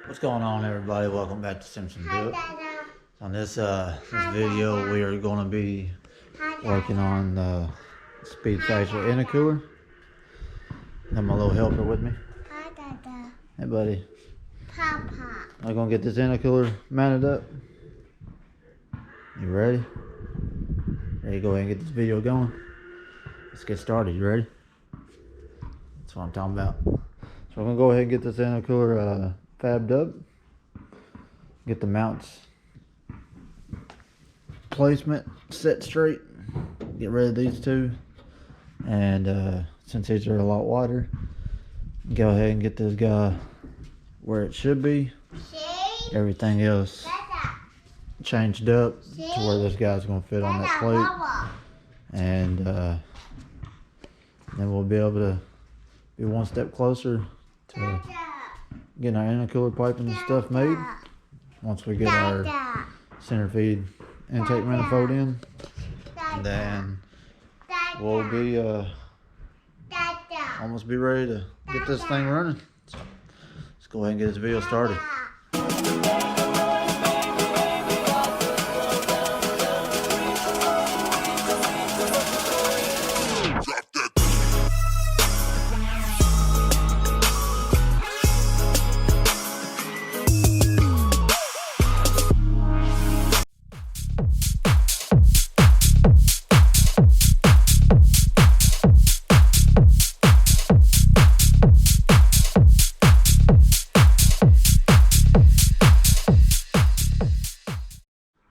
What's going on, everybody? Welcome back to Simpson Built. On this video, we are going to be working on the Speed Factory Intercooler. Got my little helper with me. Hi, Dada. Hey, buddy. Papa. I'm gonna get this intercooler mounted up. You ready? Ready to go ahead and get this video going? Let's get started. You ready? That's what I'm talking about. So I'm gonna go ahead and get this intercooler fabbed up. Get the mounts placement set straight. Get rid of these two. And since these are a lot wider, go ahead and get this guy where it should be. Everything else changed up to where this guy's gonna fit on that plate. And then we'll be able to be one step closer to getting our intercooler piping and stuff made. Once we get our center feed intake manifold in, then we'll be almost be ready to get this thing running. So let's go ahead and get this video started.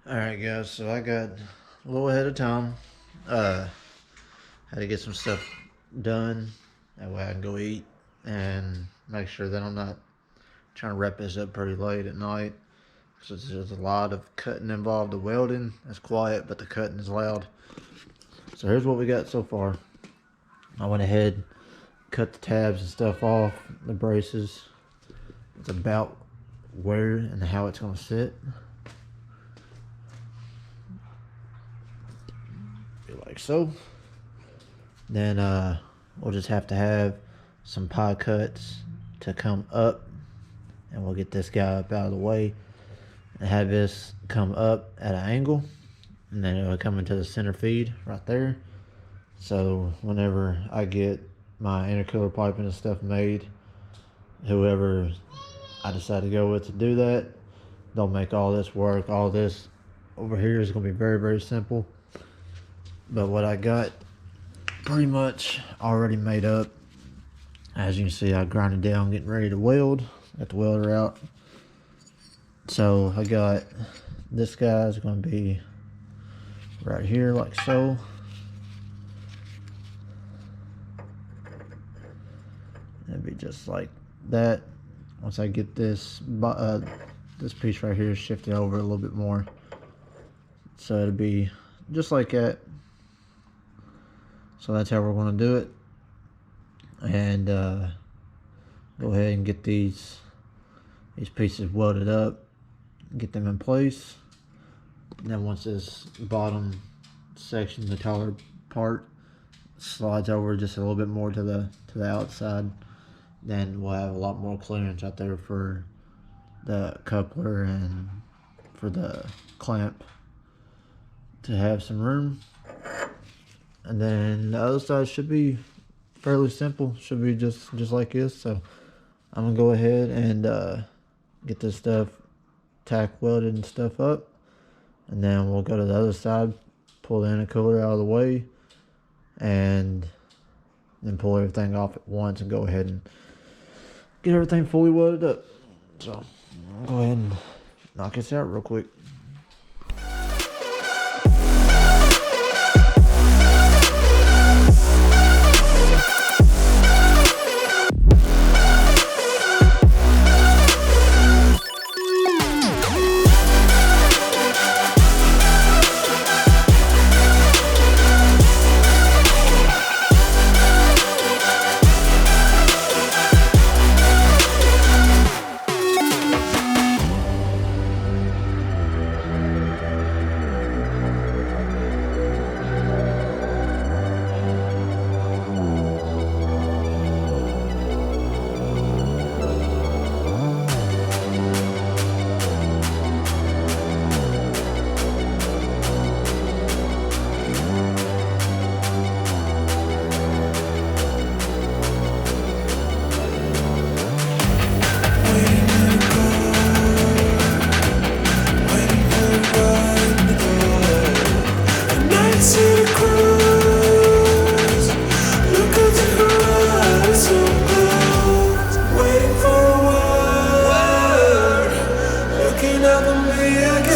Alright guys, so I got a little ahead of time. Had to get some stuff done. That way I can go eat and make sure that I'm not trying to wrap this up pretty late at night. So there's a lot of cutting involved. The welding is quiet, but the cutting is loud. So here's what we got so far. I went ahead, cut the tabs and stuff off, the braces. It's about where and how it's going to sit. Like so. Then we'll just have to have some pie cuts to come up, and we'll get this guy up out of the way and have this come up at an angle, and then it'll come into the center feed right there. So whenever I get my intercooler piping and stuff made, whoever I decide to go with to do that, they'll make all this work. All this over here is going to be very, very simple. But what I got pretty much already made up. As you can see, I grinded down getting ready to weld. Got the welder out. So I got this guy's going to be right here like so. It'll be just like that. Once I get this this piece right here shifted over a little bit more. So it'll be just like that. So that's how we're going to do it. And go ahead and get these pieces welded up, get them in place. And then once this bottom section, the taller part, slides over just a little bit more to the outside, then we'll have a lot more clearance out there for the coupler and for the clamp to have some room. And then the other side should be fairly simple. Should be just like this. So I'm gonna go ahead and get this stuff tack welded and stuff up, and then we'll go to the other side, pull the intercooler out of the way, and then pull everything off at once and go ahead and get everything fully welded up. So I'll go ahead and knock this out real quick.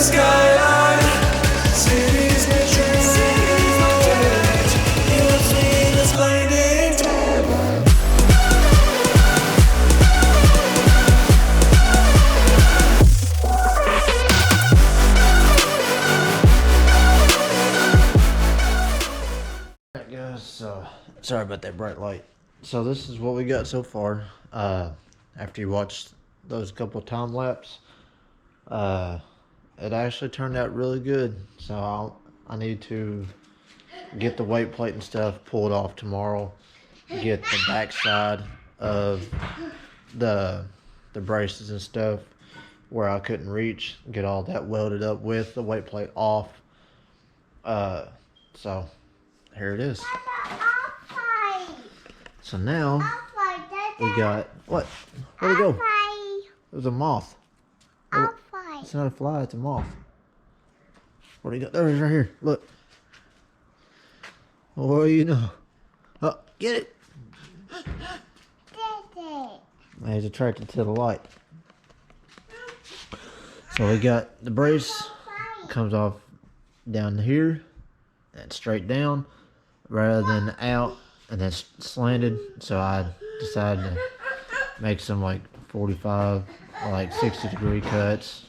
skyline. Cities that dream, you and me in this blinding time. Alright guys, so sorry about that bright light. So this is what we got so far. After you watched those couple time lapse, it actually turned out really good. So I need to get the weight plate and stuff pulled off tomorrow, get the back side of the braces and stuff where I couldn't reach, get all that welded up with the weight plate off. So here it is. So now we got what? Where'd it go? It was a moth. It's not a fly, it's a moth. What do you got? There it is right here. Look. What do you know? Oh, get it. He's attracted to the light. So we got the brace comes off down here and straight down rather than out and then slanted. So I decided to make some like 45 or like 60-degree cuts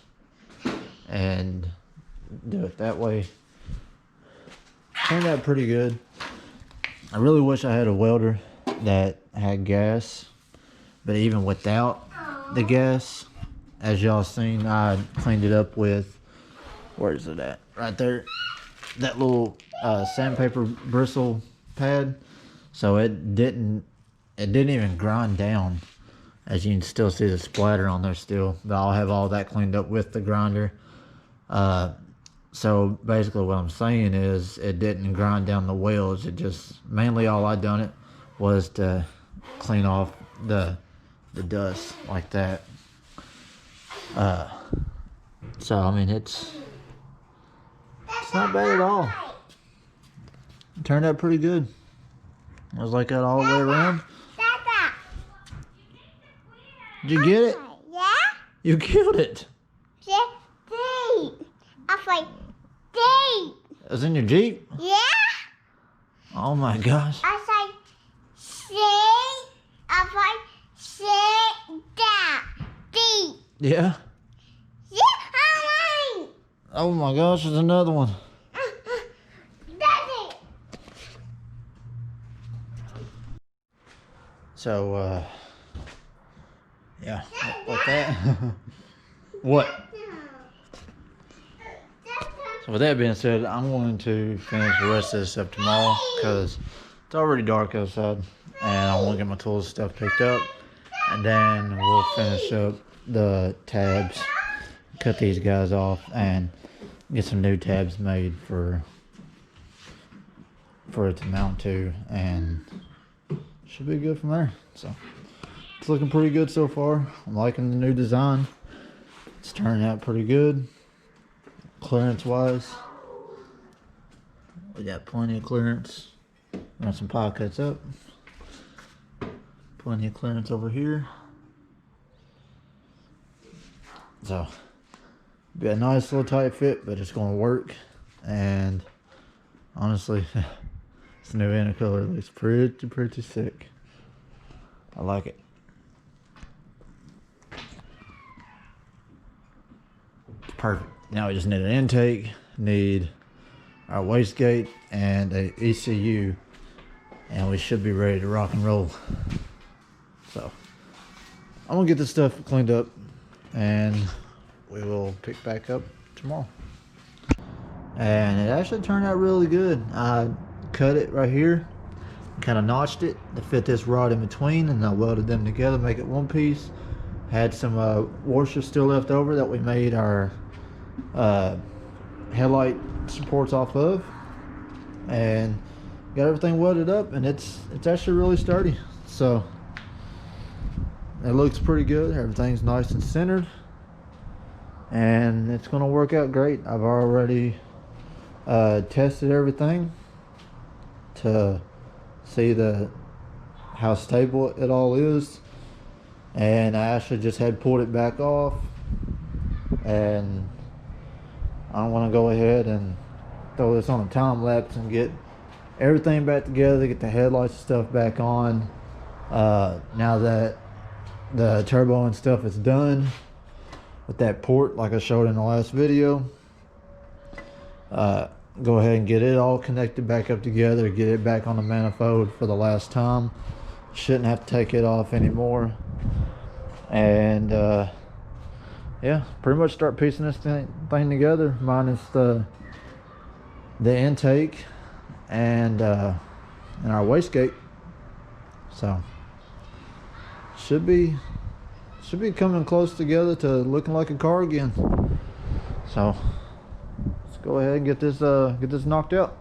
and do it that way. Turned out pretty good. I really wish I had a welder that had gas, but even without the gas, as y'all seen, I cleaned it up with, where is it at? Right there, that little sandpaper bristle pad. So it didn't even grind down, as you can still see the splatter on there still, but I'll have all that cleaned up with the grinder. So basically what I'm saying is it didn't grind down the welds. It just, mainly all I done it was to clean off the dust like that. So I mean it's not bad at all. It turned out pretty good. I was like that all the way around. Did you get it? Yeah. You killed it. It was in your Jeep? Yeah. Oh my gosh. I said, D. Yeah? Yeah, Oh my gosh, there's another one. Daddy. So, yeah, with that. What? So with that being said, I'm going to finish the rest of this up tomorrow because it's already dark outside and I want to get my tools and stuff picked up, and then we'll finish up the tabs, cut these guys off and get some new tabs made for it to mount to, and should be good from there. So it's looking pretty good so far. I'm liking the new design. It's turning out pretty good. Clearance wise, we got plenty of clearance. Run some pile cuts up. Plenty of clearance over here. So be a nice little tight fit, but it's going to work. And honestly, this new intercooler looks pretty sick. I like it. Perfect. Now we just need an intake, need our wastegate and a ECU, and we should be ready to rock and roll. So I'm gonna get this stuff cleaned up and we will pick back up tomorrow. And it actually turned out really good. I cut it right here, kind of notched it to fit this rod in between, and I welded them together, make it one piece. Had some washers still left over that we made our headlight supports off of, and got everything welded up, and it's actually really sturdy. So it looks pretty good. Everything's nice and centered, and it's gonna work out great. I've already tested everything to see how stable it all is, and I actually just had pulled it back off and I want to go ahead and throw this on a time lapse and get everything back together, get the headlights and stuff back on. Now that the turbo and stuff is done with that port like I showed in the last video, go ahead and get it all connected back up together, get it back on the manifold for the last time. Shouldn't have to take it off anymore. And yeah, pretty much start piecing this thing together, minus the intake and our wastegate. So should be coming close together to looking like a car again. So let's go ahead and get this knocked out.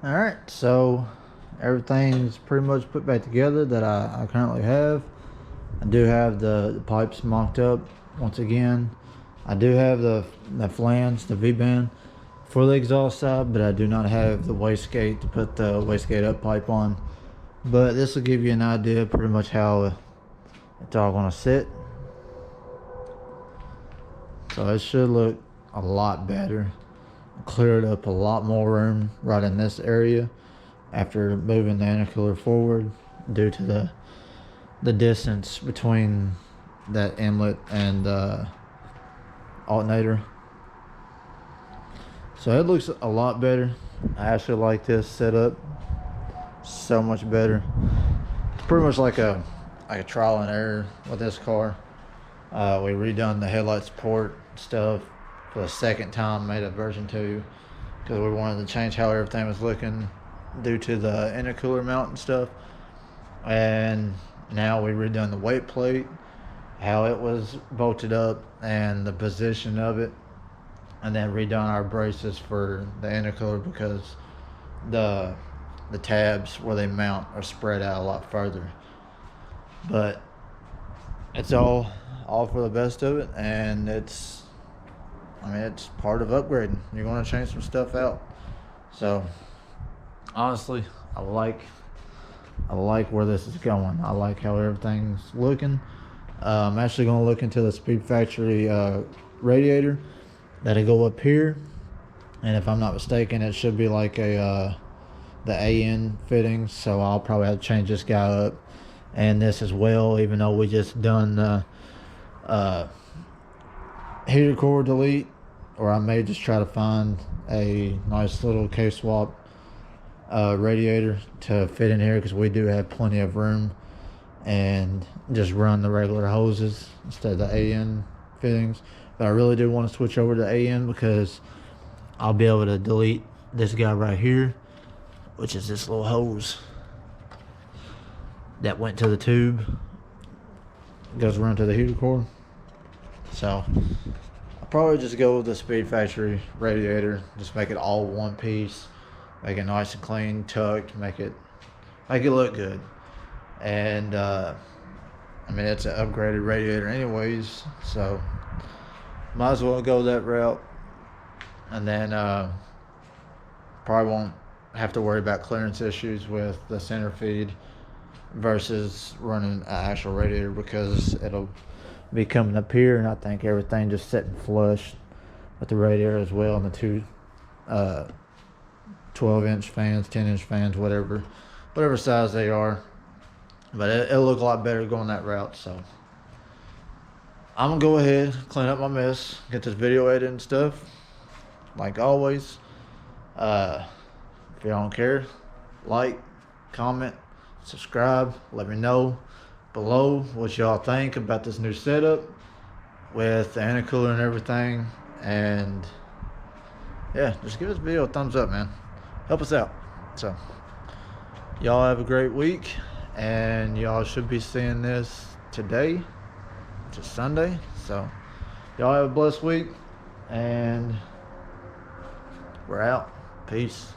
Alright, so everything's pretty much put back together that I currently have. I do have the pipes mocked up once again. I do have the flange, the V-band for the exhaust side, but I do not have the wastegate to put the wastegate up pipe on. But this will give you an idea pretty much how it's all going to sit. So it should look a lot better. Cleared up a lot more room right in this area after moving the intercooler forward due to the distance between that inlet and alternator. So it looks a lot better. I actually like this setup so much better. It's pretty much like a trial and error with this car. We redone the headlight support stuff for the second time, made a version 2 because we wanted to change how everything was looking due to the intercooler mount and stuff. And now we redone the weight plate, how it was bolted up and the position of it, and then redone our braces for the intercooler because the tabs where they mount are spread out a lot further. But it's all for the best of it, and it's part of upgrading. You're going to change some stuff out. So honestly, I like where this is going. I like how everything's looking. I'm actually going to look into the Speed Factory radiator that'll go up here, and if I'm not mistaken, it should be like the AN fittings. So I'll probably have to change this guy up and this as well, even though we just done the heater core delete. Or I may just try to find a nice little K-swap radiator to fit in here, because we do have plenty of room, and just run the regular hoses instead of the AN fittings. But I really do want to switch over to AN because I'll be able to delete this guy right here, which is this little hose that went to the tube. It goes around to the heater core. So I'll probably just go with the Speed Factory radiator. Just make it all one piece. Make it nice and clean, tucked. Make it look good. And it's an upgraded radiator anyways, so might as well go that route. And then probably won't have to worry about clearance issues with the center feed versus running an actual radiator, because it'll be coming up here, and I think everything just sitting flush with the radiator as well, and the 12-inch fans, 10-inch fans, whatever size they are. But it'll look a lot better going that route. So I'm gonna go ahead, clean up my mess, get this video edited and stuff. Like always, if you don't care, like, comment, subscribe. Let me know below what y'all think about this new setup with the intercooler and everything. And yeah, just give this video a thumbs up, man. Help us out. So y'all have a great week, and y'all should be seeing this today, which is Sunday. So y'all have a blessed week, and we're out. Peace.